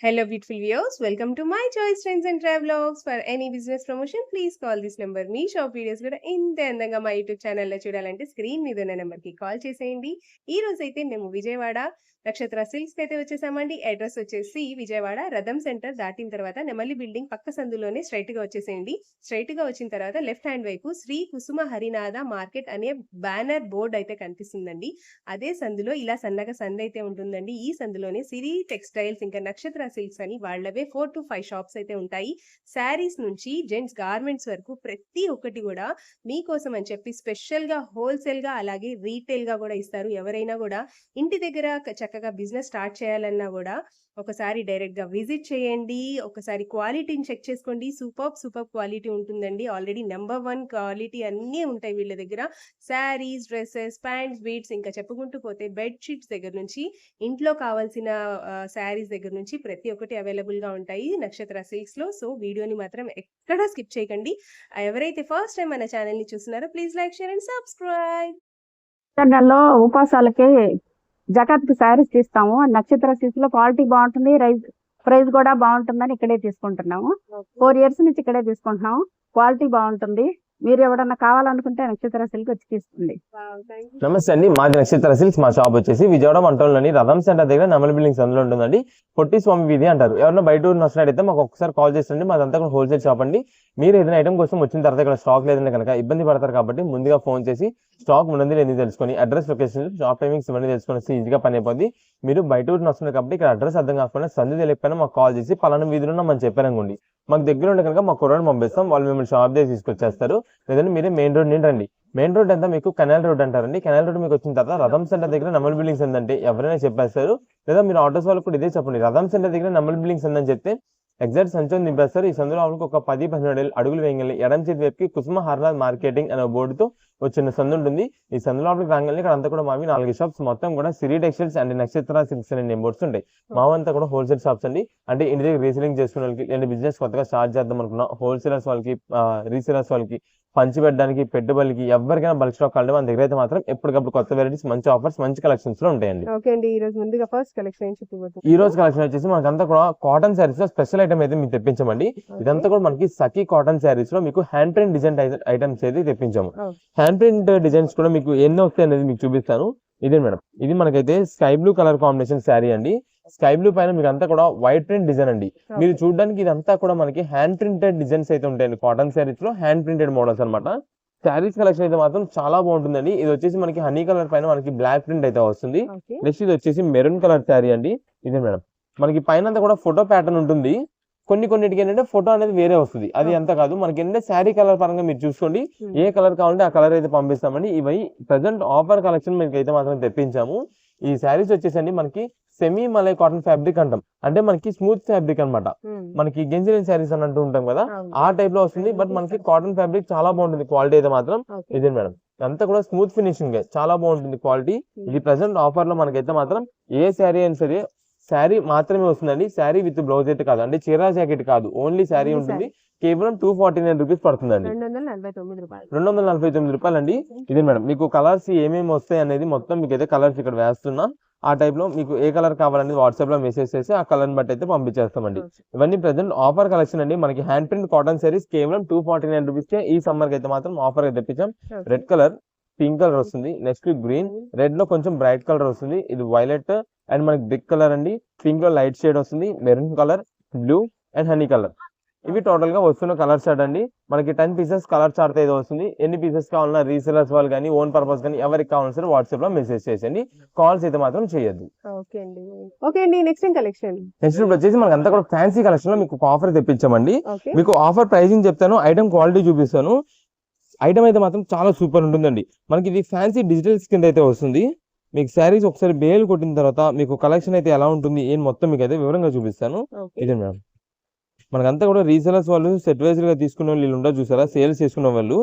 Hello, beautiful viewers. Welcome to my choice trends and travelogs. For any business promotion, please call this number. Me shop videos కూడా ఇంత అందంగా మా YouTube ఛానల్లో చూడాలంటే screen మీద ఉన్న నెంబర్కి కాల్ చేసేయండి. ఈ రోజు అయితే మేము విజయవాడ నక్షత్ర సిల్క్స్ అయితే వచ్చేసామండి. అడ్రస్ వచ్చేసి విజయవాడ రథం సెంటర్ దాటిన తర్వాత నెమలి బిల్డింగ్ పక్క సందులోనే స్ట్రైట్ గా వచ్చేసేయండి. స్ట్రైట్ గా వచ్చిన తర్వాత లెఫ్ట్ హ్యాండ్ వైపు శ్రీ కుసుమ హరినాథ మార్కెట్ అనే బ్యానర్ బోర్డ్ అయితే కనిపిస్తుందండి. అదే సందులో ఇలా సన్నగా సందు అయితే ఉంటుందండి. ఈ సందులోనే సిరి టెక్స్టైల్స్ ఇంకా నక్షత్ర సిల్క్స్ అని వాళ్ళవే 4 to 5 షాప్స్ అయితే ఉంటాయి. శారీస్ నుంచి జెంట్స్ గార్మెంట్స్ వరకు ప్రతి ఒక్కటి కూడా మీకోసం అని చెప్పి స్పెషల్ గా హోల్సేల్ గా అలాగే రీటైల్ గా కూడా ఇస్తారు. ఎవరైనా కూడా ఇంటి దగ్గర చక్కగా బిజినెస్ స్టార్ట్ చేయాలన్నా కూడా ఒకసారి డైరెక్ట్ గా విజిట్ చేయండి. ఒకసారి క్వాలిటీని చెక్ చేసుకోండి. సూపర్ క్వాలిటీ ఉంటుందండి. ఆల్రెడీ నెంబర్ 1 క్వాలిటీ అన్నీ ఉంటాయి వీళ్ళ దగ్గర. శారీస్, డ్రెస్సెస్, ప్యాంట్స్, బీట్స్ ఇంకా చెప్పుకుంటూ పోతే బెడ్ షీట్స్ దగ్గర నుంచి ఇంట్లో కావాల్సిన శారీస్ దగ్గర నుంచి ప్రతి ఒక్కటి అవైలబుల్ గా ఉంటాయి నక్షత్ర సిల్క్స్ లో. సో వీడియోని మాత్రం ఎక్కడా స్కిప్ చేయకండి. ఎవరైతే ఫస్ట్ టైం మన ఛానల్ ని చూస్తున్నారో please like, share and subscribe. నెలలో ఉపాసాలకి జకాత్కి శారీస్ తీస్తాము. నక్షత్ర సిల్క్స్ లో క్వాలిటీ బాగుంటుంది, ప్రైస్ కూడా బాగుంటుందని ఇక్కడే తీసుకుంటున్నాము. 4 years నుంచి ఇక్కడే తీసుకుంటున్నాము. క్వాలిటీ బాగుంటుంది. మీరు ఎవరన్నా కావాలనుకుంటే నక్షత్ర సిల్క్ వచ్చి తీస్తుంది. నమస్తే అండి, మాది నక్షత్ర సిల్క్స్. మా షాప్ వచ్చేసి విజయవాడ మంటలోని రథం సెంటర్ దగ్గర నెమలి బిల్డింగ్స్ అందులో ఉంటుందండి. పొట్టి స్వామి వీధి అంటారు. ఎవరైనా బయట ఊరిని వస్తున్నట్టయితే మాకు ఒకసారి కాల్ చేయండి. మాదంతా కూడా హోల్సేల్ షాప్ అండి. మీరు ఏదైనా ఐటమ్ కోసం వచ్చిన తర్వాత ఇక్కడ స్టాక్ లేదంటే కనుక ఇబ్బంది పడతారు కాబట్టి ముందుగా ఫోన్ చేసి స్టాక్ ఉన్నది లేని తెలుసుకొని అడ్రస్, లొకేషన్, షాప్ టైమింగ్స్ ఇవన్నీ తెలుసుకొని వస్తే ఈజీగా పని అయిపోద్ది. మీరు బయట ఊరిని వస్తున్నారు కాబట్టి ఇక్కడ అడ్రస్ అర్థం కాకపోయినా సందు తెలియకపోయినా మాకు కాల్ చేసి పలానా వీధిలో మనం చెప్పారనుకోండి, మాకు దగ్గర ఉంటే కనుక మా కుర్రాడిని పంపిస్తాం. వాళ్ళు మిమ్మల్ని షాప్ దగ్గర తీసుకొచ్చేస్తారు. లేదంటే మీరే మెయిన్ రోడ్ నుండి రండి. మెయిన్ రోడ్ అంతా మీకు కెనాల్ రోడ్ అంటారండి. కెనాల్ రోడ్ మీకు వచ్చిన తర్వాత రథం సెంటర్ దగ్గర నెమలి బిల్డింగ్స్ ఏంటంటే ఎవరైనా చెప్పేస్తారు. లేదా మీరు ఆటోస్ వాళ్ళకి కూడా ఇదే చెప్పండి, రథం సెంటర్ దగ్గర నెమలి బిల్డింగ్స్ ఉందని చెప్తే ఎగ్జాక్ట్ సంచోని నింపేస్తారు. ఈ సందులో వాళ్ళకి ఒక 10-12 అడుగులు వేయగలి ఎడం చేతి వైపుకి కుసుమ హర్నాథ్ మార్కెటింగ్ అనే బోర్డుతో వచ్చిన సందు ఉంటుంది. ఈ సందులో వాళ్ళకి రాగానే ఇక్కడ అంతా కూడా మావి 4 షాప్స్ మొత్తం కూడా సిరి టెక్స్టైల్స్ అండ్ నక్షత్ర సిల్క్స్ అనే బోర్డ్స్ ఉంటాయి. మావంతా కూడా హోల్సేల్ షాప్స్ అండి. అంటే ఇంటి దగ్గర రీసేలింగ్ చేసుకునే వాళ్ళకి, లేదా బిజినెస్ కొత్తగా స్టార్ట్ చేద్దాం అనుకున్నా హోల్సేలర్స్ వాళ్ళకి, రీసేలర్స్ వాళ్ళకి, పంచి పెట్టడానికి, పెట్టుబడికి ఎవరికైనా బల్క్ స్టాక్ కావాలి మన దగ్గర అయితే మాత్రం ఎప్పటికప్పుడు కొత్త వెరైటీస్, మంచి ఆఫర్స్, మంచి కలెక్షన్స్ లో ఉంటాయండి. ఓకే అండి, ఈ రోజు ముందుగా ఫస్ట్ కలెక్షన్ ఈ రోజు కలెక్షన్ వచ్చేసి మనకంతా కూడా కాటన్ శారీస్ లో స్పెషల్ ఐటమ్ అయితే మీకు తెప్పించామండి. ఇదంతా కూడా మనకి సఖీ కాటన్ శారీస్ లో మీకు హ్యాండ్ ప్రింట్ డిజైన్ ఐటమ్స్ అయితే తెప్పించాము. హ్యాండ్ ప్రింట్ డిజైన్స్ కూడా మీకు ఎన్ని వస్తాయి అనేది మీకు చూపిస్తాను. ఇదే మేడం, ఇది మనకైతే sky blue colour combination sari అండి. స్కై బ్లూ పైన మీకు అంతా కూడా వైట్ ప్రింట్ డిజైన్ అండి. మీరు చూడడానికి ఇదంతా కూడా మనకి హ్యాండ్ ప్రింటెడ్ డిజైన్స్ అయితే ఉంటాయండి. కాటన్ శారీస్ లో హ్యాండ్ ప్రింటెడ్ మోడల్స్ అనమాట. శారీస్ కలెక్షన్ అయితే మాత్రం చాలా బాగుంటుందండి. ఇది వచ్చేసి మనకి హనీ కలర్ పైన మనకి బ్లాక్ ప్రింట్ అయితే వస్తుంది. నెక్స్ట్ ఇది వచ్చేసి మెరూన్ కలర్ శారీ అండి. ఇదే మేడం, మనకి పైన అంతా కూడా ఫోటో ప్యాటర్న్ ఉంటుంది. కొన్నిటికి ఏంటంటే ఫోటో అనేది వేరే వస్తుంది. అది ఎంత కాదు, మనకి ఏంటంటే శారీ కలర్ పరంగా మీరు చూసుకోండి. ఏ కలర్ కావాలంటే ఆ కలర్ అయితే పంపిస్తామండి. ఇవి ప్రెసెంట్ ఆఫర్ కలెక్షన్ మీకు అయితే మాత్రం తెప్పించాము. ఈ శారీస్ వచ్చేసండి మనకి సెమీ మలై కాటన్ ఫ్యాబ్రిక్ అంటాం. అంటే మనకి స్మూత్ ఫ్యాబ్రిక్ అనమాట. మనకి గెంజిలిన్ శారీస్ అని అంటూ ఉంటాం కదా, ఆ టైప్ లో వస్తుంది. బట్ మనకి కాటన్ ఫ్యాబ్రిక్ చాలా బాగుంటుంది. క్వాలిటీ అయితే మాత్రం ఇదే మేడం, అంతా కూడా స్మూత్ ఫినిషింగ్ చాలా బాగుంటుంది క్వాలిటీ. ఇది ప్రెసెంట్ ఆఫర్ లో మనకైతే మాత్రం ఏ శారీ అయినా సరే శారీ మాత్రమే వస్తుందండి. శారీ విత్ బ్లౌజ్ అయితే కాదు, అంటే చీరా జాకెట్ కాదు, ఓన్లీ శారీ ఉంటుంది. కేవలం 249 రూపీస్ పడుతుందండి. 249 రూపాయలు అండి. ఇదే మేడం, మీకు కలర్స్ ఏమేమి వస్తాయి అనేది మొత్తం మీకు అయితే కలర్స్ ఇక్కడ వేస్తున్నా. ఆ టైప్ లో మీకు ఏ కలర్ కావాలనేది వాట్సాప్ లో మెసేజ్ చేసి ఆ కలర్ బట్టి అయితే పంపించేస్తామండి. ఇవన్నీ ప్రెసెంట్ ఆఫర్ కలెక్షన్ అండి. మనకి హ్యాండ్ ప్రింట్ కాటన్ శారీస్ కేవలం 249 రూపీస్ కే ఈ సమ్మర్ కి అయితే మాత్రం ఆఫర్ అయితే తెప్పించాం. రెడ్ కలర్, పింక్ కలర్ వస్తుంది. నెక్స్ట్ గ్రీన్, రెడ్ లో కొంచెం బ్రైట్ కలర్ వస్తుంది. ఇది వైలెట్ అండ్ మనకి బ్రిక్ కలర్ అండి. పింక్ లో లైట్ షేడ్ వస్తుంది. Maroon colour, blue and honey colour. ఇవి టోటల్ గా వస్తున్న కలర్ చార్ట్ అండి. మనకి 10 పీసెస్ కలర్ చార్ట్ అయితే వస్తుంది. ఎన్ని పీసెస్ కావాలన్నా రీసెలర్స్ వాళ్ళు కానీ ఓన్ పర్పస్ కానీ ఎవరికి కావాలన్నా సరే వాట్సాప్ లో మెసేజ్ చేసేయండి. కాల్స్ అయితే మాత్రం చేయొద్దు. ఓకే అండి, నెక్స్ట్ కలెక్షన్. నెక్స్ట్ వచ్చేసి మనకి అంతా కూడా ఫ్యాన్సీ కలెక్షన్ లో మీకు ఆఫర్ తెప్పించామండి. మీకు ఆఫర్ ప్రైజింగ్ చెప్తాను, ఐటమ్ క్వాలిటీ చూపిస్తాను. ఐటమ్ అయితే మాత్రం చాలా సూపర్ ఉంటుందండి. మనకి ఇది ఫ్యాన్సీ డిజిటల్ కింద అయితే వస్తుంది. మీకు శారీస్ ఒకసారి బేల్ కొట్టిన తర్వాత మీకు కలెక్షన్ అయితే ఎలా ఉంటుంది ఏం మొత్తం మీకు అయితే వివరంగా చూపిస్తాను. ఇదే మేడం, మనకంతా కూడా రీసెలర్స్ వాళ్ళు సెట్ వైజ్ గా తీసుకునే వాళ్ళు ఉండదు చూసారా, సేల్స్ చేసుకునే వాళ్ళు,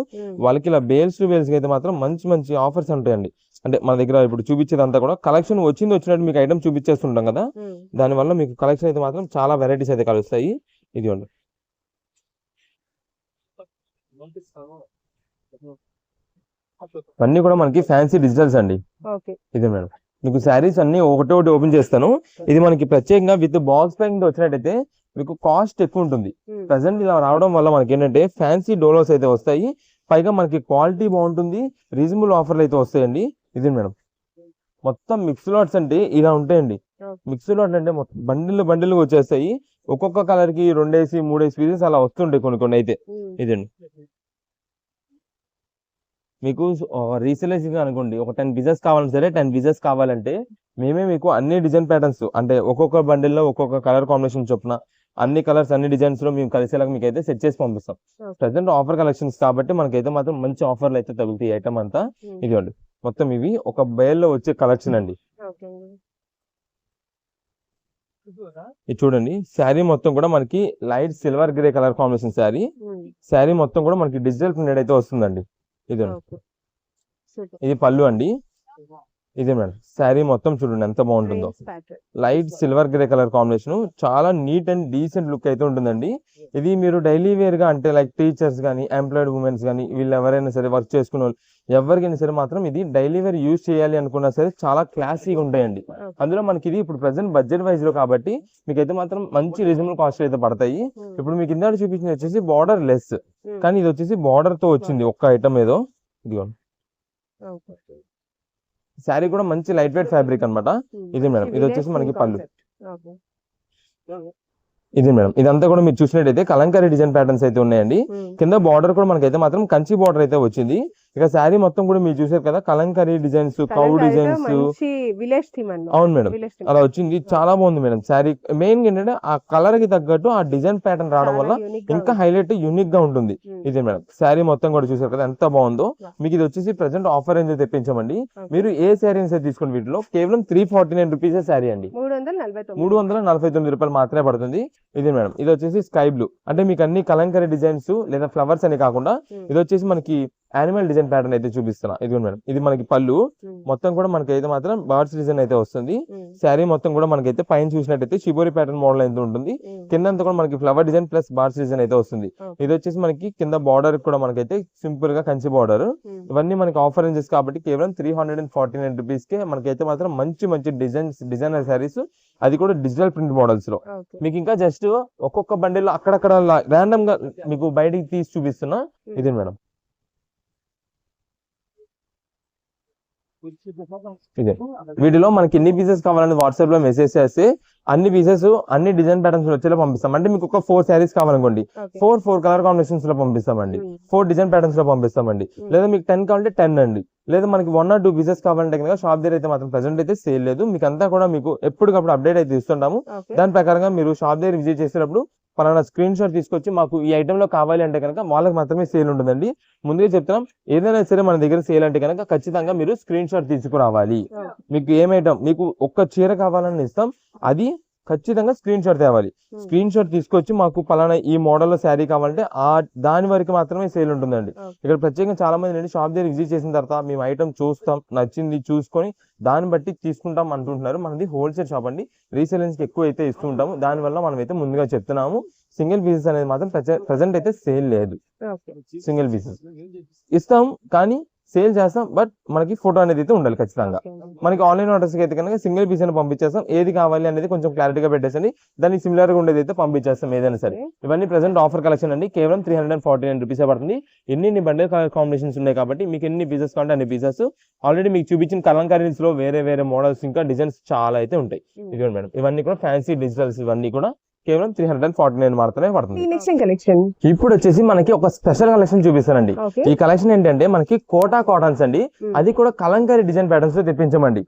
వాళ్ళకి ఇలా బేల్స్ టు బేల్స్ అయితే మాత్రం మంచి ఆఫర్స్ ఉంటాయండి. అంటే మన దగ్గర ఇప్పుడు చూపించేదంతా కూడా కలెక్షన్ వచ్చినట్టు మీకు ఐటమ్ చూపించేస్తుంటాం కదా, దానివల్ల మీకు కలెక్షన్ అయితే మాత్రం చాలా వెరైటీస్ అయితే కలుస్తాయి. ఇదిగోండి, అన్నీ కూడా మనకి ఫ్యాన్సీ డిజిటల్స్ అండి. ఇదే మేడం, మీకు శారీస్ అన్ని ఒకటి ఓపెన్ చేస్తాను. ఇది మనకి ప్రత్యేకంగా విత్ బాక్స్ ప్యాకింగ్ వచ్చినట్టయితే మీకు కాస్ట్ ఎక్కువ ఉంటుంది. ప్రెసెంట్ ఇలా రావడం వల్ల మనకి ఏంటంటే ఫ్యాన్సీ డోలోస్ అయితే వస్తాయి, పైగా మనకి క్వాలిటీ బాగుంటుంది, రీజనబుల్ ఆఫర్లు అయితే వస్తాయండి. ఇది మేడం మొత్తం మిక్స్ లాట్స్ అంటే ఇలా ఉంటాయండి. మిక్స్ లాట్ అంటే మొత్తం బండిల్ వచ్చేస్తాయి. ఒక్కొక్క కలర్ కి 2 3 పీసెస్ అలా వస్తుంటాయి కొన్ని అయితే. ఇదండి మీకు రీసేలర్స్ అనుకోండి, ఒక 10 పీసెస్ కావాలంటే సరే, 10 పీసెస్ కావాలంటే మేమే మీకు అన్ని డిజైన్ ప్యాటర్న్స్ అంటే ఒక్కొక్క బండిల్లో ఒక్కొక్క కలర్ కాంబినేషన్ చొప్పున అన్ని కలర్స్ అన్ని డిజైన్స్ లో మేము కలిసేలాగా మీకు అయితే సెట్ చేసి పంపిస్తాం. ప్రెసెంట్ ఆఫర్ కలెక్షన్స్ కాబట్టి మనకైతే మాత్రం మంచి ఆఫర్లు అయితే తగులుతాయి. ఐటమ్ అంతా ఇదిగోండి మొత్తం ఇవి ఒక బేల్లో వచ్చే కలెక్షన్ అండి. ఇది చూడండి శారీ మొత్తం కూడా మనకి light silver grey colour combination sari మొత్తం కూడా మనకి డిజిటల్ ప్రింటెడ్ అయితే వస్తుందండి. ఇది పళ్ళు అండి. ఇదే మేడం శారీ మొత్తం చూడండి ఎంత బాగుంటుందో, light silver grey colour combination, చాలా నీట్ అండ్ డీసెంట్ లుక్ అయితే ఉంటుందండి. ఇది మీరు డైలీ వేర్ గా అంటే లైక్ టీచర్స్ కానీ ఎంప్లాయిడ్ ఉమెన్స్ కానీ వీళ్ళు ఎవరైనా సరే వర్క్ చేసుకునే వాళ్ళు ఎవరికైనా సరే మాత్రం ఇది డైలీ వేర్ యూజ్ చేయాలి అనుకున్నా సరే చాలా క్లాసీగా ఉంటాయండి. అందులో మనకి ఇది ఇప్పుడు ప్రెసెంట్ బడ్జెట్ వైజ్ లో కాబట్టి మీకైతే మాత్రం మంచి రీజనబుల్ కాస్ట్ అయితే పడతాయి. ఇప్పుడు మీకు ఇందాక చూపించింది వచ్చేసి బార్డర్ లెస్, కానీ ఇది వచ్చేసి బార్డర్ తో వచ్చింది ఒక్క ఐటమ్ ఏదో. ఇదిగోండి శారీ కూడా మంచి లైట్ వెయిట్ ఫ్యాబ్రిక్ అన్నమాట. ఇది మేడం ఇది వచ్చేసి మనకి పళ్ళు. ఇది మేడం ఇదంతా కూడా మీరు చూసినట్టయితే కలంకారీ డిజైన్ ప్యాటర్న్స్ అయితే ఉన్నాయండి. కింద బార్డర్ కూడా మనకైతే మాత్రం కంచి బార్డర్ అయితే వచ్చింది. ఇక శారీ మొత్తం కూడా మీరు చూసారు కదా కలంకారీ డిజైన్స్, కౌ డిజైన్స్. అవును మేడం అలా వచ్చింది, చాలా బాగుంది మేడం శారీ. మెయిన్ ఏంటంటే ఆ కలర్ కి తగ్గట్టు ఆ డిజైన్ ప్యాటర్న్ రావడం వల్ల ఇంకా హైలైట్ యూనిక్ గా ఉంటుంది. ఇది మేడం శారీ మొత్తం కూడా చూసారు కదా ఎంత బాగుందో. మీకు ఇది వచ్చేసి ప్రెసెంట్ ఆఫర్ రేంజ్ తెప్పించామండి. మీరు ఏ శారీ అయితే తీసుకోండి వీటిలో కేవలం 349 రూపీస్ శారీ అండి, 349 రూపాయలు మాత్రమే పడుతుంది. ఇది మేడం ఇది వచ్చేసి స్కై బ్లూ, అంటే మీకు అన్ని కలంకారీ డిజైన్స్ లేదా ఫ్లవర్స్ అని కాకుండా ఇది వచ్చేసి మనకి యానిమల్ డిజైన్ ప్యాటర్న్ అయితే చూపిస్తున్నా. ఇది మేడం ఇది మనకి పళ్ళు మొత్తం కూడా మనకి అయితే మాత్రం బర్డ్స్ డిజైన్ అయితే వస్తుంది. శారీ మొత్తం కూడా మనకైతే పైన చూసినట్టయితే షిబోరి ప్యాటర్న్ మోడల్ అయితే ఉంటుంది. కిందంతా కూడా మనకి flower design plus birds design అయితే వస్తుంది. ఇది వచ్చేసి మనకి కింద బార్డర్ కూడా మనకైతే సింపుల్ గా కంచి బార్డర్. ఇవన్నీ మనకి ఆఫర్ రేంజెస్ కాబట్టి కేవలం 349 రూపీస్ కే మనకైతే మాత్రం మంచి డిజైనర్ శారీస్, అది కూడా డిజిటల్ ప్రింట్ మోడల్స్ లో. మీకు ఇంకా జస్ట్ ఒక్కొక్క బండిలో అక్కడక్కడ ర్యాండమ్ గా మీకు బయటికి తీసి చూపిస్తున్నా. ఇది మేడం ఇదే వీటిలో మనకి ఎన్ని పీసెస్ కావాలని వాట్సాప్ లో మెసేజ్ చేస్తే అన్ని పీసెస్ అన్ని డిజైన్ ప్యాటర్న్స్ వచ్చేలా పంపిస్తాం. అంటే మీకు ఒక 4 శారీస్ కావాలనుకోండి, 4 కలర్ కాంబినేషన్స్ లో పంపిస్తామండి, 4 డిజైన్ ప్యాటర్న్స్ లో పంపిస్తామండి. లేదా మీకు 10 కావాలంటే 10 అండి. లేదా మనకి 1 or 2 పీసెస్ కావాలంటే కనుక షాప్ దగ్గర అయితే మాత్రం ప్రెసెంట్ అయితే సేల్ లేదు. మీకు అంతా కూడా మీకు ఎప్పటికప్పుడు అప్డేట్ అయితే ఇస్తుంటాము. దాని ప్రకారంగా మీరు షాప్ దగ్గర విజిట్ చేసేటప్పుడు పలానా స్క్రీన్ షాట్ తీసుకొచ్చి మాకు ఈ ఐటమ్ లో కావాలి అంటే కనుక వాళ్ళకి మాత్రమే సేల్ ఉంటుందండి. ముందుగా చెప్తున్నాం, ఏదైనా సరే మన దగ్గర సేల్ అంటే కనుక ఖచ్చితంగా మీరు స్క్రీన్ షాట్ తీసుకురావాలి. మీకు ఏమైటమ్ మీకు ఒక్క చీర కావాలని ఇస్తాం, అది ఖచ్చితంగా స్క్రీన్ షాట్ తేవాలి. స్క్రీన్ షాట్ తీసుకొచ్చి మాకు పలానా ఈ మోడల్ లో శారీ కావాలంటే దాని వరకు మాత్రమే సేల్ ఉంటుందండి. ఇక్కడ ప్రత్యేకంగా చాలా మంది ఏంటి షాప్ దగ్గర విజిట్ చేసిన తర్వాత మేము ఐటమ్ చూస్తాం, నచ్చింది చూసుకొని దాన్ని బట్టి తీసుకుంటాం అంటుంటున్నారు. మనది హోల్సేల్ షాప్ అండి, రీసేలెన్స్ కి ఎక్కువ అయితే ఇస్తూ ఉంటాము. దాని వల్ల మనం అయితే ముందుగా చెప్తున్నాము సింగిల్ పీసెస్ అనేది మాత్రం ప్రెసెంట్ అయితే సేల్ లేదు. సింగిల్ పీసెస్ ఇస్తాం కానీ సేల్ చేస్తాం, బట్ మనకి ఫోటో అనేది అయితే ఉండాలి ఖచ్చితంగా. మనకి ఆన్లైన్ ఆర్డర్స్ అయితే కనుక సింగిల్ పీస్ అని పంపించేస్తాం. ఏది కావాలి అనేది కొంచెం క్లారిటీగా పెట్టేసండి, దానికి సిమిలర్ గా ఉండేది అయితే పంపించేస్తాం ఏదైనా సరే. ఇవన్నీ ప్రెసెంట్ ఆఫర్ కలెక్షన్ అండి, కేవలం 349 రూపీస్ పడుతుంది. ఎన్ని బండిల్ కలర్ కాంబినేషన్స్ ఉన్నాయి కాబట్టి మీకు ఎన్ని పీసెస్ కావాలంటే అన్ని పీసెస్. ఆల్రెడీ మీకు చూపించిన కలంకారీస్ లో వేరే మోడల్స్ ఇంకా డిజైన్స్ చాలా అయితే ఉంటాయి. ఇదిగోండి మేడం ఇవన్నీ కూడా ఫ్యాన్సీ డిజిటల్స్, ఇవన్నీ కూడా కేవలం 349 మాత్రమే పడుతుంది. ఇప్పుడు వచ్చేసి మనకి ఒక స్పెషల్ కలెక్షన్ చూపిస్తానండి. ఈ కలెక్షన్ ఏంటంటే మనకి కోటా కాటన్స్ అండి, అది కూడా కలంకారీ డిజైన్ ప్యాటర్న్స్ లో తెప్పించామండి.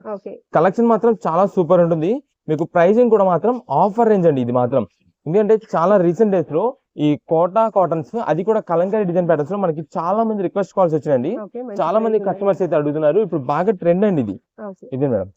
కలెక్షన్ మాత్రం చాలా సూపర్ ఉంటుంది. మీకు ప్రైసింగ్ కూడా మాత్రం ఆఫర్ రేంజ్ అండి ఇది మాత్రం. ఎందుకంటే చాలా రీసెంట్ డేస్ లో ఈ కోటా కాటన్స్, అది కూడా కలంకారీ డిజైన్ ప్యాటర్న్స్ లో మనకి చాలా మంది రిక్వెస్ట్ కాల్స్ వచ్చినాయండి. చాలా మంది కస్టమర్స్ అయితే అడుగుతున్నారు. ఇప్పుడు బాగా ట్రెండ్ అండి ఇది. ఇదే మేడం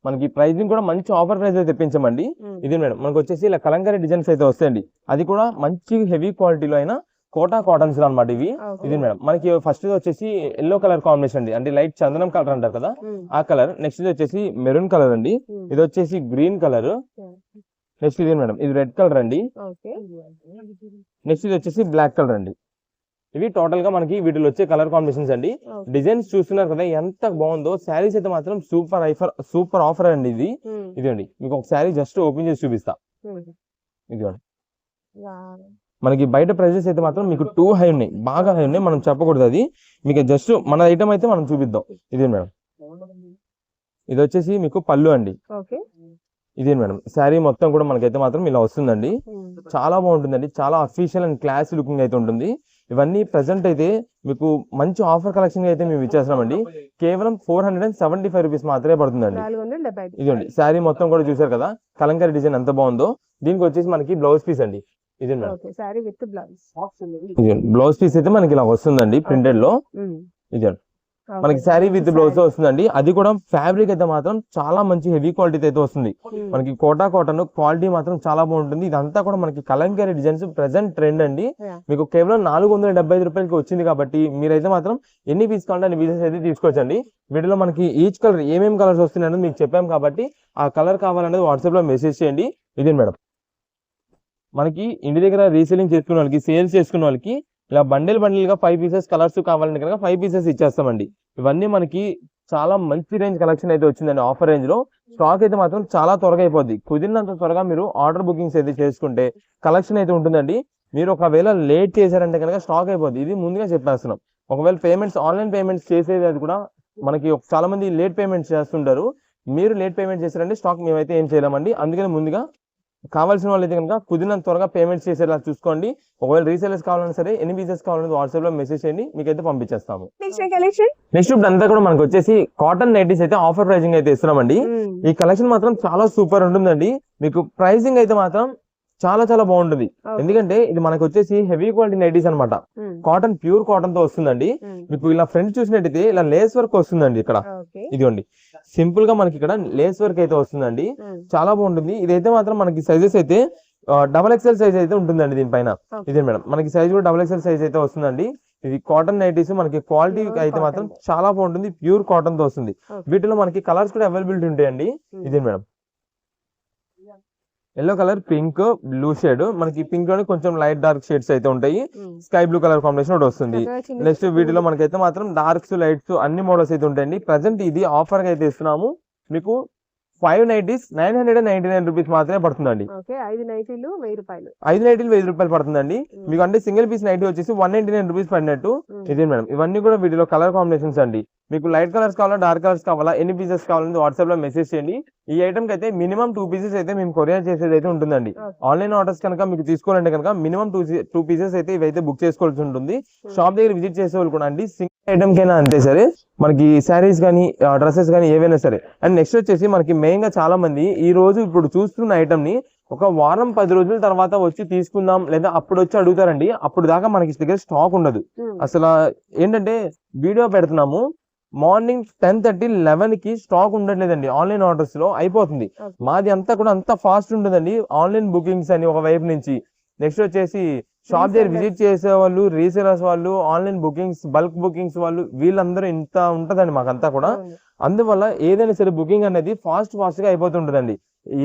మనకి ప్రైసింగ్ కూడా మంచి ఆఫర్ ప్రైస్ అయితే తెప్పించామండి. ఇది మేడం మనకు వచ్చేసి ఇలా కలంకారీ డిజైన్స్ అయితే వస్తాయండి, అది కూడా మంచి హెవీ క్వాలిటీలో అయినా కోటా కాటన్స్ అనమాట ఇవి. ఇది మేడం మనకి ఫస్ట్ వచ్చేసి ఎల్లో కలర్ కాంబినేషన్ అండి, అంటే లైట్ చందనం కలర్ అంటారు కదా ఆ కలర్. నెక్స్ట్ ఇది వచ్చేసి మెరూన్ కలర్ అండి, ఇది వచ్చేసి గ్రీన్ కలర్. నెక్స్ట్ ఇది మేడం ఇది రెడ్ కలర్ అండి. నెక్స్ట్ ఇది వచ్చేసి బ్లాక్ కలర్ అండి. ఇవి టోటల్ గా మనకి వీటిలో వచ్చే కలర్ కాంబినేషన్స్ అండి. డిజైన్స్ చూస్తున్నారు కదా ఎంత బాగుందో. శారీస్ అయితే మాత్రం సూపర్ ఆఫర్ అండి ఇది. ఇదండి మీకు ఒక శారీ జస్ట్ ఓపెన్ చేసి చూపిస్తా. ఇదిగోండి మనకి బయట ప్రైజెస్ అయితే మాత్రం మీకు టూ హై ఉన్నాయి, బాగా హై ఉన్నాయి, మనం చెప్పకూడదు అది. మీకు జస్ట్ మన ఐటమ్ అయితే మనం చూపిద్దాం. ఇదే మేడం, ఇది వచ్చేసి మీకు పళ్ళు అండి. ఇదే మేడం శారీ మొత్తం కూడా మనకైతే మాత్రం ఇలా వస్తుందండి. చాలా బాగుంటుందండి, చాలా అఫీషియల్ అండ్ క్లాసీ లుకింగ్ అయితే ఉంటుంది. ఇవన్నీ ప్రెసెంట్ అయితే మీకు మంచి ఆఫర్ కలెక్షన్ అయితే మేము ఇచ్చేస్తున్నామండి. కేవలం 475 రూపీస్ మాత్రమే పడుతుందండి. ఇదండి శారీ మొత్తం కూడా చూసారు కదా కలంకారీ డిజైన్ ఎంత బాగుందో. దీనికి వచ్చేసి మనకి బ్లౌజ్ పీస్ అండి. ఇది బ్లౌజ్ పీస్ అయితే మనకి ఇలా వస్తుందండి ప్రింటెడ్ లో. ఇది మనకి శారీ విత్ బ్లౌజ్ వస్తుందండి. అది కూడా ఫ్యాబ్రిక్ అయితే మాత్రం చాలా మంచి హెవీ క్వాలిటీ అయితే వస్తుంది. మనకి కోటా కాటన్ క్వాలిటీ మాత్రం చాలా బాగుంటుంది. ఇదంతా కూడా మనకి కలంకారీ డిజైన్స్ ప్రెసెంట్ ట్రెండ్ అండి. మీకు కేవలం 475 రూపాయలకి వచ్చింది కాబట్టి మీరైతే మాత్రం ఎన్ని పీస్ కావాలంటే అన్ని పీసెస్ అయితే తీసుకోవచ్చండి. వీటిలో మనకి ఈచ్ కలర్ ఏమేమి కలర్స్ వస్తున్నాయని మీకు చెప్పాం కాబట్టి ఆ కలర్ కావాలనేది వాట్సాప్ లో మెసేజ్ చేయండి. ఇదే మేడం మనకి ఇంటి దగ్గర రీసేలింగ్ చేసుకున్న వాళ్ళకి, సేల్స్ చేసుకున్న వాళ్ళకి ఇలా బండిల్ గా 5 పీసెస్ కలర్స్ కావాలంటే కనుక 5 పీసెస్ ఇచ్చేస్తామండి. ఇవన్నీ మనకి చాలా మంచి రేంజ్ కలెక్షన్ అయితే వచ్చిందండి. ఆఫర్ రేంజ్ లో స్టాక్ అయితే మాత్రం చాలా త్వరగా అయిపోద్ది. కుదిరినంత త్వరగా మీరు ఆర్డర్ బుకింగ్స్ అయితే చేసుకుంటే కలెక్షన్ అయితే ఉంటుందండి. మీరు ఒకవేళ లేట్ చేశారంటే కనుక స్టాక్ అయిపోద్ది. ఇది ముందుగా చెప్పేస్తున్నాం. ఒకవేళ పేమెంట్స్ ఆన్లైన్ పేమెంట్స్ చేసేది అది కూడా మనకి చాలా మంది లేట్ పేమెంట్స్ చేస్తుంటారు. మీరు లేట్ పేమెంట్ చేశారంటే స్టాక్ మేమైతే ఏం చేయలేమండి. అందుకని ముందుగా కావాల్సిన వాళ్ళు అయితే కనుక కుదిరినంత త్వరగా పేమెంట్స్ చేసేలా చూసుకోండి. ఒకవేళ రీసేలర్స్ కావాలన్నా సరే ఎన్ని పీసెస్ కావాలనేది వాట్సాప్ లో మెసేజ్ చేయండి, మీకైతే పంపించేస్తాము. నెక్స్ట్ ఇప్పుడు అంతా కూడా మనకు వచ్చేసి కాటన్ నైటీస్ అయితే ఆఫర్ ప్రైజింగ్ అయితే ఇస్తున్నామండి. ఈ కలెక్షన్ మాత్రం చాలా సూపర్ ఉంటుందండి. మీకు ప్రైజింగ్ అయితే మాత్రం చాలా చాలా బాగుంటుంది. ఎందుకంటే ఇది మనకు వచ్చేసి హెవీ క్వాలిటీ నైటీస్ అనమాట. కాటన్ ప్యూర్ కాటన్ తో వస్తుందండి. మీకు ఇలా ఫ్రంట్ చూసినట్టయితే ఇలా లేస్ వర్క్ వస్తుందండి. ఇక్కడ ఇదిగోండి సింపుల్ గా మనకి ఇక్కడ లేస్ వర్క్ అయితే వస్తుందండి. చాలా బాగుంటుంది. ఇదైతే మాత్రం మనకి సైజెస్ అయితే XXL సైజ్ అయితే ఉంటుందండి దీనిపైన. ఇదే మేడం మనకి సైజ్ కూడా XXL సైజ్ అయితే వస్తుందండి. ఇది కాటన్ నైటీస్ మనకి క్వాలిటీ అయితే మాత్రం చాలా బాగుంటుంది. ప్యూర్ కాటన్ తో వస్తుంది. వీటిలో మనకి కలర్స్ కూడా అవైలబిలిటీ ఉంటాయండి. ఇదే madam yellow colour, pink, blue shade. మనకి పింక్ లోనే కొంచెం లైట్ డార్క్ షేడ్స్ అయితే ఉంటాయి. స్కై బ్లూ కలర్ కాంబినేషన్ ఒకటి వస్తుంది. నెక్స్ట్ వీటిలో మనకైతే మాత్రం డార్క్స్, లైట్స్ అన్ని మోడల్స్ అయితే ఉంటాయండి. ప్రెసెంట్ ఇది ఆఫర్ గా అయితే ఇస్తున్నాము. మీకు 5 నైటీస్ 999 రూపీస్ మాత్రమే పడుతుందండి. 5 నైటీలు 1000 రూపాయలు. 5 నైటీలు 1000 రూపాయలు పడుతుందండి మీకు. అంటే సింగిల్ పీస్ నైటీ వచ్చేసి 199 రూపీస్ పడినట్టు. ఇదే మేడం ఇవన్నీ కూడా వీటిలో కలర్ కాంబినేషన్స్ అండి. మీకు లైట్ కలర్స్ కావాలా, డార్క్ కలర్స్ కావాలా, ఎన్ని పీసెస్ కావాలని వాట్సాప్ లో మెసేజ్ చేయండి. ఈ ఐటమ్ కి అయితే మినిమం 2 పీసెస్ అయితే మేము కొరియర్ చేసేది అయితే ఉంటుందండి. ఆన్లైన్ ఆర్డర్స్ కనుక మీకు తీసుకోవాలంటే కనుక మినిమం 2 పీసెస్ అయితే ఇవైతే బుక్ చేసుకోవాల్సి ఉంటుంది. షాప్ దగ్గర విజిట్ చేసే వాళ్ళు కూడా అండి. సింగిల్ ఐటమ్ కైనా అంతే సరే, మనకి శారీస్ కానీ డ్రెస్సెస్ కానీ ఏవైనా సరే. అండ్ నెక్స్ట్ వచ్చేసి మనకి మెయిన్ గా చాలా మంది ఈ రోజు ఇప్పుడు చూస్తున్న ఐటమ్ ని ఒక వారం 10 రోజుల తర్వాత వచ్చి తీసుకుందాం లేదా అప్పుడు వచ్చి అడుగుతారండి. అప్పుడు దాకా మనకి దగ్గర స్టాక్ ఉండదు. అసలు ఏంటంటే వీడియో పెడుతున్నాము మార్నింగ్ 10:30, 11 కి స్టాక్ ఉండట్లేదండి. ఆన్లైన్ ఆర్డర్స్ లో అయిపోతుంది. మాది అంతా కూడా అంత ఫాస్ట్ ఉంటుందండి. ఆన్లైన్ బుకింగ్స్ అని ఒక వైపు నుంచి, నెక్స్ట్ వచ్చేసి షాప్ దగ్గర విజిట్ చేసే వాళ్ళు, రీసేలర్స్ వాళ్ళు, ఆన్లైన్ బుకింగ్స్, బల్క్ బుకింగ్స్ వాళ్ళు, వీళ్ళందరూ ఇంత ఉంటదండి మాకంతా కూడా. అందువల్ల ఏదైనా సరే బుకింగ్ అనేది ఫాస్ట్ గా అయిపోతుంటదండి.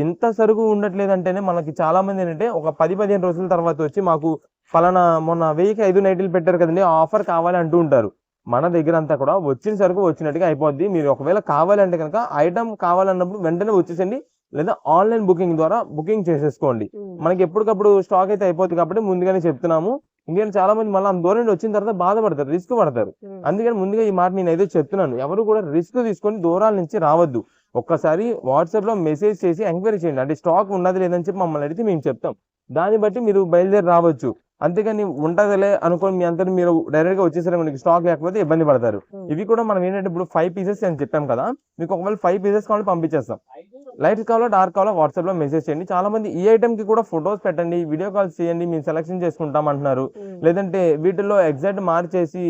ఇంత సరుకు ఉండట్లేదు అంటేనే మనకి చాలా మంది ఏంటంటే ఒక 10-15 రోజుల తర్వాత వచ్చి మాకు ఫలానా మొన్న 1000కి 5 నైటీలు పెట్టారు కదండి, ఆఫర్ కావాలి అంటూ ఉంటారు. మన దగ్గర అంతా కూడా వచ్చిన సరుకు వచ్చినట్టుగా అయిపోద్ది. మీరు ఒకవేళ కావాలంటే కనుక ఐటమ్ కావాలన్నప్పుడు వెంటనే వచ్చేసండి, లేదా ఆన్లైన్ బుకింగ్ ద్వారా బుకింగ్ చేసేసుకోండి. మనకి ఎప్పటికప్పుడు స్టాక్ అయితే అయిపోతుంది కాబట్టి ముందుగానే చెప్తున్నాము. ఇంకేం చాలా మంది మళ్ళీ దూరం నుండి వచ్చిన తర్వాత బాధపడతారు, రిస్క్ పడతారు. అందుకని ముందుగా ఈ మాట నేను అయితే చెప్తున్నాను. ఎవరు కూడా రిస్క్ తీసుకొని దూరాల నుంచి రావద్దు. ఒక్కసారి వాట్సాప్ లో మెసేజ్ చేసి ఎంక్వైరీ చేయండి. అంటే స్టాక్ ఉన్నది లేదని చెప్పి మమ్మల్ని అడిగితే మేము చెప్తాం. దాన్ని బట్టి మీరు బయలుదేరి రావచ్చు. అంతేగాని ఉంటదిలే అనుకోని మీ అంతా మీరు డైరెక్ట్ గా వచ్చేసరికి మనకి స్టాక్ లేకపోతే ఇబ్బంది పడతారు. ఇవి కూడా మనం ఏంటంటే ఇప్పుడు 5 పీసెస్ అని చెప్పాం కదా, మీకు ఒకవేళ 5 పీసెస్ కావాలి పంపించేస్తాం. లైట్ కావాలో డార్క్ కావాలో వాట్సాప్ లో మెసేజ్ చేయండి. చాలా మంది ఈ ఐటమ్ కి కూడా ఫొటోస్ పెట్టండి, వీడియో కాల్స్ చేయండి, మేము సెలెక్షన్ చేసుకుంటాం అంటున్నారు. లేదంటే వీటిల్లో ఎగ్జాక్ట్ మార్చేసి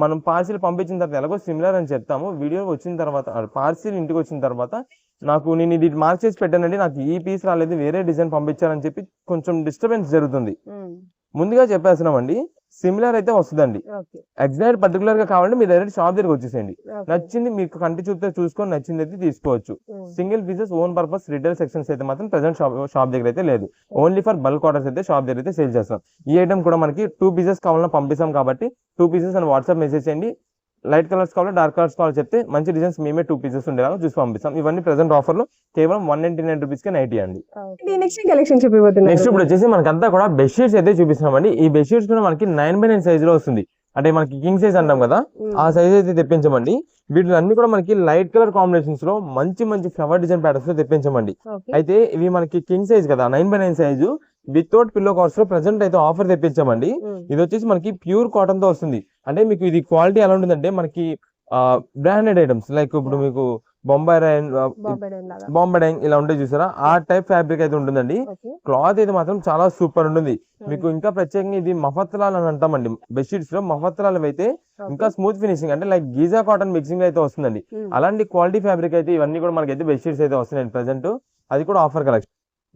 మనం పార్సిల్ పంపించిన తర్వాత ఎలాగో సిమిలర్ అని చెప్తాము. వీడియో వచ్చిన తర్వాత పార్సిల్ ఇంటికి వచ్చిన తర్వాత నేను ఇది మార్చేసి పెట్టానండి, నాకు ఈ పీస్ రాలేదు, వేరే డిజైన్ పంపించారని చెప్పి కొంచెం డిస్టర్బెన్స్ జరుగుతుంది. ముందుగా చెప్పేస్తున్నామండి. సిమిలర్ అయితే వస్తుందండి. ఓకే. ఎగ్జాక్ట్ పర్టికులర్ గా కావాలంటే మీరు డైరెక్ట్ షాప్ దగ్గరికి వచ్చేసేయండి. ఓకే. నచ్చింది మీకు కంటి చూపుతో చూసుకొని నచ్చింది అయితే తీసుకోవచ్చు. హ్మ్. Single pieces own purpose retail sections అయితే మాత్రం ప్రెసెంట్ షాప్ దగ్గర అయితే లేదు. ఓన్లీ ఫర్ బల్క్ ఆర్డర్స్ అయితే షాప్ దగ్గర అయితే సేల్ చేస్తాం. ఈ ఐటమ్ కూడా మనకి 2 పీసెస్ కావాలన్నా పంపిస్తాం కాబట్టి 2 పీసెస్ అని వాట్సాప్ మెసేజ్ చేయండి. లైట్ కలర్స్ కావాలి, డార్క్ కలర్స్ కావాలి చెప్తే మంచి డిజైన్స్ మేమే 2 పీసెస్ ఉండేలాగా చూసి పంపిస్తాం. ఇవన్నీ ప్రెసెంట్ ఆఫర్ లో కేవలం 199 రూపీస్ కి నైటీ అండి. Next collection చూపిపోతున్నారు. నెక్స్ట్ ఇప్పుడు వచ్చేసి మనకంతా కూడా బెడ్షీట్స్ అయితే చూపిస్తున్నామండి. ఈ బెడ్షీట్స్ కూడా మనకి 9x9 సైజ్ లో వస్తుంది. అంటే మనకి కింగ్ సైజ్ అంటాం కదా, ఆ సైజ్ అయితే తెప్పించమండి. వీటిలో అన్ని కూడా మనకి లైట్ కలర్ కాంబినేషన్స్ లో మంచి ఫ్లవర్ డిజైన్ ప్యాటర్న్స్ లో తెప్పించమండి. అయితే ఇవి మనకి కింగ్ సైజ్ కదా, 9x9 size without pillow covers లో ప్రెసెంట్ అయితే ఆఫర్ తెప్పించామండి. ఇది వచ్చేసి మనకి ప్యూర్ కాటన్ తో వస్తుంది. అంటే మీకు ఇది క్వాలిటీ ఎలా ఉంటుందంటే మనకి బ్రాండెడ్ ఐటమ్స్ లైక్ ఇప్పుడు మీకు బాంబే డైన్ ఇలా ఉంటాయి చూసారా, ఆ టైప్ ఫ్యాబ్రిక్ అయితే ఉంటుందండి. క్లాత్ అయితే మాత్రం చాలా సూపర్ ఉంటుంది. మీకు ఇంకా ప్రత్యేకంగా ఇది మఫత్లాల్ అని అంటామండి. బెడ్షీట్స్ లో మఫత్లాల్ అయితే ఇంకా స్మూత్ ఫినిషింగ్ అంటే లైక్ గీజా కాటన్ మిక్సింగ్ అయితే వస్తుందండి. అలాంటి క్వాలిటీ ఫ్యాబ్రిక్ అయితే ఇవన్నీ కూడా మనకైతే బెడ్షీట్స్ అయితే వస్తున్నాయండి ప్రెసెంట్. అది కూడా ఆఫర్ కలెక్షన్.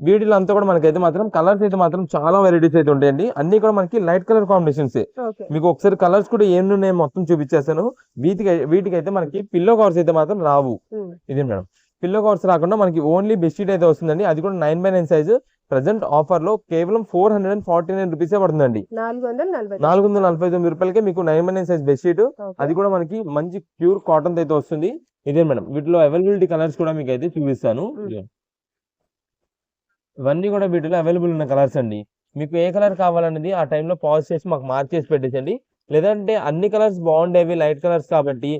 వీటిలో అంతా కూడా మనకైతే మాత్రం కలర్స్ అయితే మాత్రం చాలా వెరైటీస్ అయితే ఉంటాయండి. అన్ని కూడా మనకి లైట్ కలర్ కాంబినేషన్స్. మీకు ఒకసారి కలర్స్ కూడా ఏం నేను మొత్తం చూపించేస్తాను. వీటికైతే మనకి పిల్లో కవర్స్ అయితే మాత్రం రావు. ఇది మేడం, పిల్లో కవర్స్ రాకుండా మనకి ఓన్లీ బెడ్షీట్ అయితే వస్తుందండి. అది కూడా 9x9 సైజ్. ప్రెసెంట్ ఆఫర్ లో కేవలం 449 రూపీస్ పడుతుందండి. 449 రూపాయలకే మీకు 9x9 సైజ్ బెడ్షీట్. అది కూడా మనకి మంచి ప్యూర్ కాటన్ అయితే వస్తుంది. ఇదే మేడం, వీటిలో అవైలబిలిటీ కలర్స్ కూడా మీకు అయితే చూపిస్తాను. ఇవన్నీ కూడా వీటిలో అవైలబుల్ ఉన్న కలర్స్ అండి. మీకు ఏ కలర్ కావాలనేది ఆ టైంలో పాజ్ చేసి మాకు మార్క్ చేసి పెట్టేసండి. లేదంటే అన్ని కలర్స్ బాగుండేవి లైట్ కలర్స్ కాబట్టి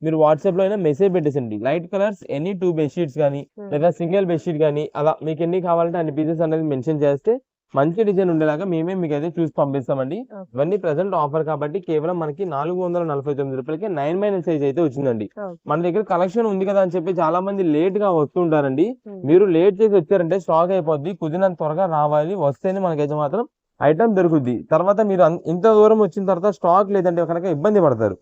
మీరు వాట్సాప్ లో అయినా మెసేజ్ పెట్టేసండి. లైట్ కలర్స్ ఎనీ 2 బెడ్షీట్స్ కానీ లేదా సింగిల్ బెడ్షీట్ కానీ అలా మీకు ఎన్ని కావాలంటే అన్ని పీసెస్ అనేది మెన్షన్ చేస్తే మంచి డిజైన్ ఉండేలాగా మేమే మీకు అయితే చూసి పంపిస్తామండి. ఇవన్నీ ప్రెసెంట్ ఆఫర్ కాబట్టి కేవలం మనకి 449 రూపాయలకి 9x9 సైజ్ అయితే వచ్చిందండి. మన దగ్గర కలెక్షన్ ఉంది కదా అని చెప్పి చాలా మంది లేట్ గా వస్తుంటారండి. మీరు లేట్ చేసి వచ్చారంటే స్టాక్ అయిపోద్ది. కుదిరినంత త్వరగా రావాలి, వస్తేనే మనకైతే మాత్రం ఐటమ్ దొరుకుద్ది. తర్వాత మీరు ఇంత దూరం వచ్చిన తర్వాత స్టాక్ లేదంటే కనుక ఇబ్బంది పడతారు,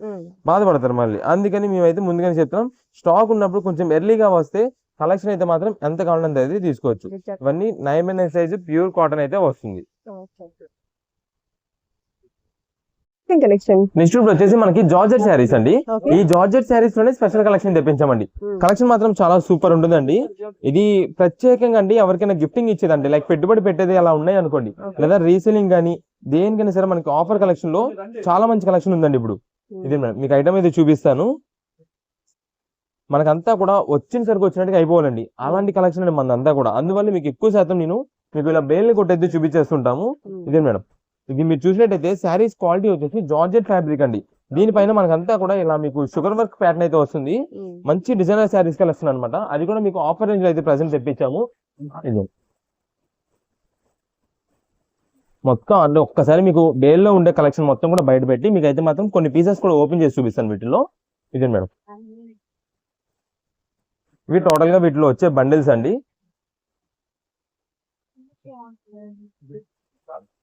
బాధపడతారు మళ్ళీ. అందుకని మేమైతే ముందుగానే చెప్తున్నాం, స్టాక్ ఉన్నప్పుడు కొంచెం ఎర్లీగా వస్తే కలెక్షన్ అయితే మాత్రం ఎంత కావాలంటే అయితే తీసుకోవచ్చు. ఇవన్నీ 9x9 సైజ్ ప్యూర్ కాటన్ అయితే వస్తుంది. నెక్స్ట్ ఇప్పుడు వచ్చేసి మనకి జార్జెట్ శారీస్ అండి. ఈ జార్జెట్ శారీస్ లోనే స్పెషల్ కలెక్షన్ తెప్పించామండి. కలెక్షన్ మాత్రం చాలా సూపర్ ఉంటుందండి. ఇది ప్రత్యేకంగా అండి ఎవరికైనా గిఫ్టింగ్ ఇచ్చేదండి, లైక్ పెట్టుబడి పెట్టేది అలా ఉన్నాయి అనుకోండి, లేదా రీసేలింగ్ కానీ దేనికైనా సరే మనకి ఆఫర్ కలెక్షన్ లో చాలా మంచి కలెక్షన్ ఉందండి. ఇప్పుడు ఇది మీకు ఐటమ్ అయితే చూపిస్తాను. మనకంతా కూడా వచ్చిన సరికి వచ్చినట్టుగా అయిపోవాలండి. అలాంటి కలెక్షన్ అండి మనదంతా కూడా. అందువల్ల మీకు ఎక్కువ శాతం నేను మీకు ఇలా బేల్ని కొట్టయితే చూపించేస్తుంటాము. ఇదే మేడం, ఇది మీరు చూసినట్టయితే శారీస్ క్వాలిటీ వచ్చేసి జార్జెట్ ఫ్యాబ్రిక్ అండి. దీనిపైన మనకంతా కూడా ఇలా మీకు షుగర్ వర్క్ ప్యాటర్న్ అయితే వస్తుంది. మంచి డిజైనర్ శారీస్ కలెక్షన్ అనమాట. అది కూడా మీకు ఆఫర్ రేంజ్ లో అయితే ప్రెసెంట్ తెప్పించాము. ఇది మొత్తం అంటే ఒక్కసారి మీకు బేల్లో ఉండే కలెక్షన్ మొత్తం కూడా బయట పెట్టి మీకు అయితే మాత్రం కొన్ని పీసెస్ కూడా ఓపెన్ చేసి చూపిస్తాను వీటిలో. ఇదే మేడం, ఇవి టోటల్ గా వీటిలో వచ్చే బండిల్స్ అండి.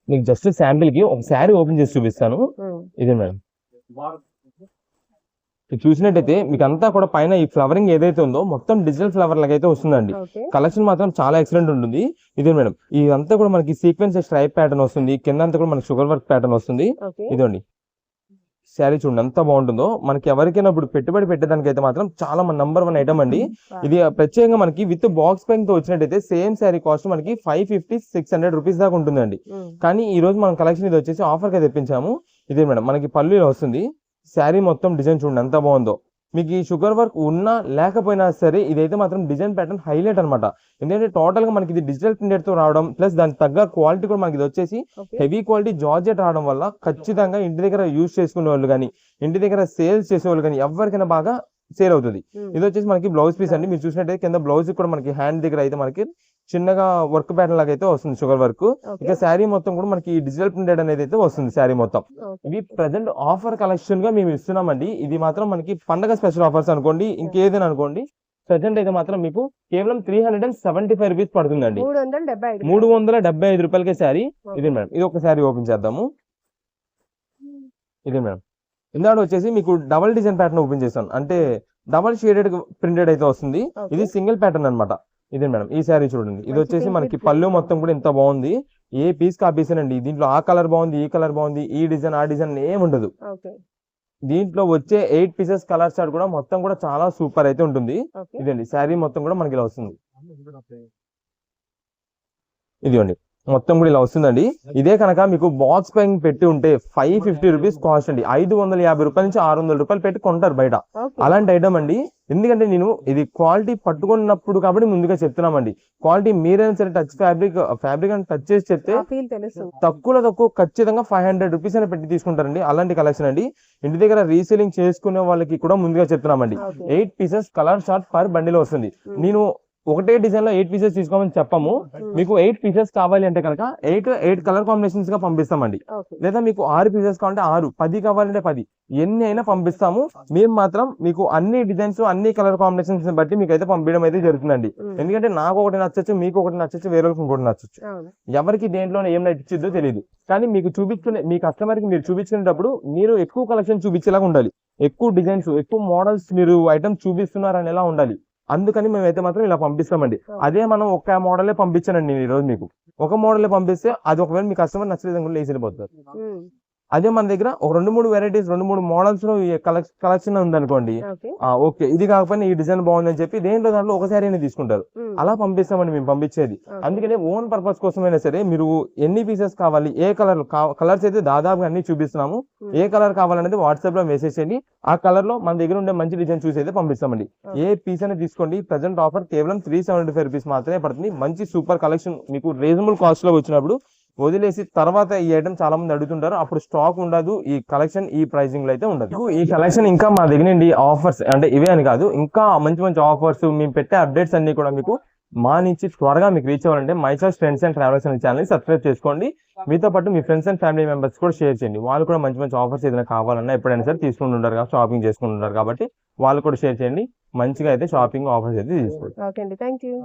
మీకు జస్ట్ శాంపిల్ కి ఒక శారీ ఓపెన్ చేసి చూపిస్తాను. ఇదే మేడం, చూసినట్టయితే మీకు అంతా కూడా పైన ఈ ఫ్లవరింగ్ ఏదైతే ఉందో మొత్తం డిజిటల్ ఫ్లవర్ లాగా అయితే వస్తుందండి. కలెక్షన్ మాత్రం చాలా ఎక్సలెంట్ ఉంటుంది. ఇదే మేడం, ఇదంతా కూడా మనకి సీక్వెన్స్ స్ట్రైప్ ప్యాటర్న్ వస్తుంది. కింద అంతా కూడా మనకి షుగర్ వర్క్ ప్యాటర్న్ వస్తుంది. ఇదండి శారీ చూడండి ఎంత బాగుంటుందో. మనకి ఎవరికైనా ఇప్పుడు పెట్టుబడి పెట్టేదానికి అయితే మాత్రం చాలా నంబర్ 1 ఐటమ్ అండి. ఇది ప్రత్యేకంగా మనకి విత్ బాక్స్ ప్యాకింగ్ తో వచ్చినట్టయితే సేమ్ శారీ కాస్ట్ మనకి 550-600 రూపీస్ దాకా ఉంటుందండి. కానీ ఈ రోజు మనం కలెక్షన్ ఇది వచ్చేసి ఆఫర్ గా తెప్పించాము. ఇదే మేడం, మనకి పళ్ళు వస్తుంది. శారీ మొత్తం డిజైన్ చూడండి ఎంత బాగుందో. మీకు ఈ షుగర్ వర్క్ ఉన్నా లేకపోయినా సరే ఇదైతే మాత్రం డిజైన్ ప్యాటర్న్ హైలైట్ అనమాట. ఎందుకంటే టోటల్ గా మనకి ఇది డిజిటల్ ప్రింటెడ్ తో రావడం ప్లస్ దానికి తగ్గ క్వాలిటీ కూడా మనకి ఇది వచ్చేసి హెవీ క్వాలిటీ జార్జెట్ రావడం వల్ల ఖచ్చితంగా ఇంటి దగ్గర యూజ్ చేసుకునే వాళ్ళు కానీ ఇంటి దగ్గర సేల్స్ చేసే వాళ్ళు కానీ ఎవరికైనా బాగా సేల్ అవుతుంది. ఇది వచ్చేసి మనకి బ్లౌజ్ పీస్ అండి. మీరు చూసినట్టయితే కింద బ్లౌజ్ కూడా మనకి హ్యాండ్ దగ్గర అయితే మనకి చిన్నగా వర్క్ ప్యాటర్న్ లాగా అయితే వస్తుంది షుగర్ వర్క్. ఇక శారీ మొత్తం కూడా మనకి డిజిటల్ ప్రింటెడ్ అనేది అయితే వస్తుంది శారీ మొత్తం. ఇవి ప్రెసెంట్ ఆఫర్ కలెక్షన్ గా మేము ఇస్తున్నామండి. ఇది మాత్రం మనకి పండగ స్పెషల్ ఆఫర్స్ అనుకోండి, ఇంకేదైనా అనుకోండి. ప్రెసెంట్ అయితే మాత్రం మీకు కేవలం 375 రూపీస్ పడుతుందండి. 375 రూపాయలకే శారీ. ఇదే మేడం, ఇది ఒక శారీ ఓపెన్ చేద్దాము. ఇదే మేడం, ఇందాక వచ్చేసి మీకు డబల్ డిజైన్ ప్యాటర్న్ ఓపెన్ చేస్తాను, అంటే డబల్ షేడెడ్ ప్రింటెడ్ అయితే వస్తుంది. ఇది సింగిల్ ప్యాటర్న్ అనమాట. ఇదే మేడం, ఈ శారీ చూడండి. ఇది వచ్చేసి మనకి పళ్ళు మొత్తం కూడా ఎంత బాగుంది. ఏ పీస్ కా పీస్ అండి. దీంట్లో ఆ కలర్ బాగుంది, ఈ కలర్ బాగుంది, ఈ డిజైన్ ఆ డిజైన్ ఏమి ఉండదు. ఓకే. దీంట్లో వచ్చే 8 పీసెస్ కలర్ చార్ట్ కూడా మొత్తం కూడా చాలా సూపర్ అయితే ఉంటుంది. ఓకే. ఇదండి శారీ మొత్తం కూడా మనకి ఇలా వస్తుంది. ఇదిగోండి మొత్తం కూడా ఇలా వస్తుందండి. ఇదే కనుక మీకు బాక్స్ ప్యాకింగ్ పెట్టి ఉంటే 550 రూపీస్ కాస్ట్ అండి. 550 రూపాయల నుంచి 600 రూపాయలు పెట్టి కొంటారు బయట. ఓకే. అలాంటి ఐటమ్ అండి. ఎందుకంటే నేను ఇది క్వాలిటీ పట్టుకున్నప్పుడు కాబట్టి ముందుగా చెప్తున్నామండి. క్వాలిటీ మీరైనా సరే టచ్ ఫ్యాబ్రిక్ అని టచ్ చేసి చెప్తే ఆ ఫీల్ తెలుస్తుంది. తక్కువ ఖచ్చితంగా 500 రూపీస్ అని పెట్టి తీసుకుంటారండి. అలాంటి కలెక్షన్ అండి. ఇంటి దగ్గర రీసేలింగ్ చేసుకునే వాళ్ళకి కూడా ముందుగా చెప్తున్నామండి. Okay. 8 pieces colour chart per బండిలో వస్తుంది. నేను ఒకటే డిజైన్ లో 8 పీసెస్ తీసుకోమని చెప్పము. మీకు 8 పీసెస్ కావాలి అంటే కనుక 8 కలర్ కాంబినేషన్స్ గా పంపిస్తామండి. ఓకే. లేదా మీకు 6 పీసెస్ కావాలంటే 6, 10 కావాలంటే 10, ఎన్ని అయినా పంపిస్తాము. మేము మాత్రం మీకు అన్ని డిజైన్స్ అన్ని కలర్ కాంబినేషన్స్ బట్టి మీకు అయితే పంపించడం అయితే జరుగుతుందండి. ఎందుకంటే నాకు ఒకటి నచ్చచ్చు, మీకు ఒకటి నచ్చచ్చు, వేరే ఇంకోటి నచ్చచ్చు. అవును. ఎవరికి దేంట్లో ఏం నచ్చిద్దో తెలియదు. కానీ మీకు మీ కస్టమర్ కి మీరు చూపించుకునేటప్పుడు మీరు ఎక్కువ కలెక్షన్ చూపించేలాగా ఉండాలి. ఎక్కువ డిజైన్స్, ఎక్కువ మోడల్స్ మీరు ఐటమ్ చూపిస్తున్నారు అనేలా ఉండాలి. అందుకని మేమైతే మాత్రం ఇలా పంపిస్తామండి. అదే మనం ఒక మోడలే పంపించానండి నేను ఈ రోజు మీకు. ఒక మోడలే పంపిస్తే అది ఒకవేళ మీ కస్టమర్ నచ్చలేదు లేసి వెళ్ళిపోతారు. అదే మన దగ్గర ఒక 2-3 వెరైటీస్ 2-3 మోడల్స్ లో కలెక్షన్ ఉందనుకోండి, ఓకే. ఓకే ఇది కాకపోయినా ఈ డిజైన్ బాగుందని చెప్పి దాంట్లో ఒక శారీని తీసుకుంటారు. అలా పంపిస్తామండి మేము పంపించేది. అందుకనే ఓన్ పర్పస్ కోసమైనా సరే మీరు ఎన్ని పీసెస్ కావాలి, ఏ కలర్స్ అయితే దాదాపుగా అన్ని చూపిస్తున్నాము. ఏ కలర్ కావాలనేది వాట్సాప్ లో మెసేజ్ చేయండి. ఆ కలర్ లో మన దగ్గర ఉండే మంచి డిజైన్ చూసి అయితే పంపిస్తామండి. ఏ పీస్ అనేది తీసుకోండి. ప్రజెంట్ ఆఫర్ కేవలం 375 రూపీస్ మాత్రమే పడుతుంది. మంచి సూపర్ కలెక్షన్ మీకు రీజనబుల్ కాస్ట్ లో వచ్చినప్పుడు వదిలేసి తర్వాత ఈ ఐటమ్ చాలా మంది అడుగుతుంటారు. అప్పుడు స్టాక్ ఉండదు. ఈ కలెక్షన్ ఈ ప్రైసింగ్ లో అయితే ఉండదు. ఈ కలెక్షన్ ఇంకా మా దగ్గర నుండి ఆఫర్స్ అంటే ఇవే అని కాదు, ఇంకా మంచి ఆఫర్స్ మేము పెట్టే అప్డేట్స్ అన్ని కూడా మీకు మా నుంచి త్వరగా మీకు రీచ్ అవ్వాలంటే my choice friends and travellers అనే ఛానల్ సబ్స్క్రైబ్ చేసుకోండి. మీతో పాటు మీ ఫ్రెండ్స్ అండ్ ఫ్యామిలీ మెంబర్స్ కూడా షేర్ చేయండి. వాళ్ళు కూడా మంచి ఆఫర్స్ ఏదైనా కావాలన్నా ఎప్పుడైనా సరే తీసుకుంటుంటారు కాబట్టి షాపింగ్ చేసుకుంటుంటారు కాబట్టి వాళ్ళు కూడా షేర్ చేయండి. మంచిగా అయితే షాపింగ్ ఆఫర్స్ అయితే తీసుకోండి. ఓకే అండి. Thank you.